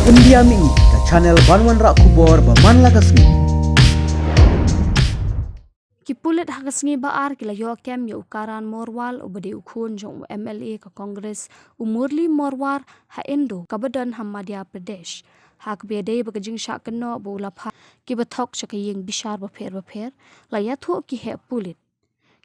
India Mi ke channel Banwan Rak Kubor Baman Lagasni. Kipulit hagasngi baar kila yo kem yo ukaran morwal ubade ukhun jong MLA ka Congress umurli morwar ha Indo kabadan ha Madhya Pradesh hak bede bagajing syak keno bola pha ki bathok chakayeng bishar bapher la ya tho ki he pulit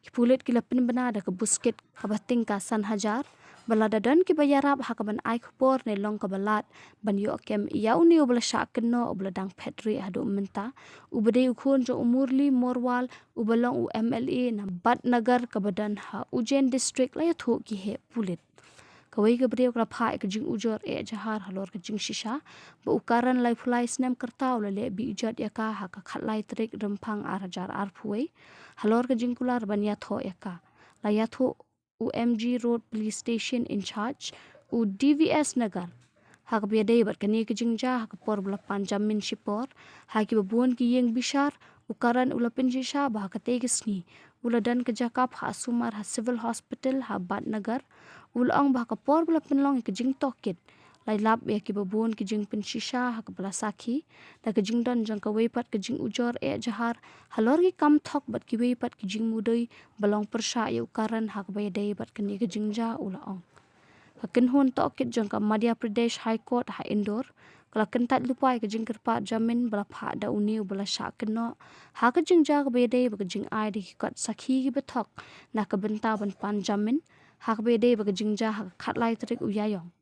kipulit kila pin bana da ka busket kabating ka san hajar balada dan ki bayarab hakaban ai khupor ne long ka balat ban yo kem yauni ubla syak keno ubla dang petri adu menta ubade ukhun jo umurli morwal ubalong u MLA na Batnagar kabadan ha Ujjain district la ya tho ki he pulit kawai ke beriau kala phai ke jing ujor e jahar halor ke jing shisha ba ukaran lai fulai snem kertau la le bi ujat ya ka ha ka khatlai trik rempang arajar arpuai halor ke jing kular ban ya tho ya ka la ya tho UMG Road Police Station in charge u DVS Nagar hak biadai bat kani ke jingja hak por bula panjam min shipor haki babuan ki yeng bishar ukaran ulapin jisha bah ka tegisni uladan ke jakap ha sumar ha civil hospital ha Batnagar ulang bah ka por bula pinlong ke jing tokit lai lap ya ki babuan ki jing pin shisha hak bula sakhi da ke jing don jang ka weipat ke jing ujor e jahar halor ki kam thok bat ki weipat ki jing mudai balong persha ya ukaran hak biadai bat kani ke jingja ulaong Hakin hun tokit jang ka Madhya Pradesh High Court ha Indore kala kentat lupai ke jing kerpat jamin bala pha da uni bala syak keno ha ke jing ja ke bede ba ke jing ai di kat sakhi ki bethok na ka benta ban pan jamin ha ke bede ba ke jing ja ha khatlai trik uyayong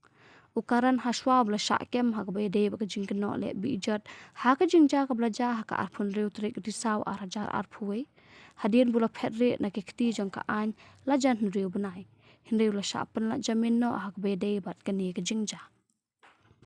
ukaran haswa bala syak kem ha ke bede ba ke jing keno le bi jat ha ke jing ja ka bala ja ha ka arphun reu trik risaw arajar arphuwe hadien bula phetre na ke khti jang ka an la jan reu banai Hindi ula syapan la jamin no hak bede bat kani ke jingja.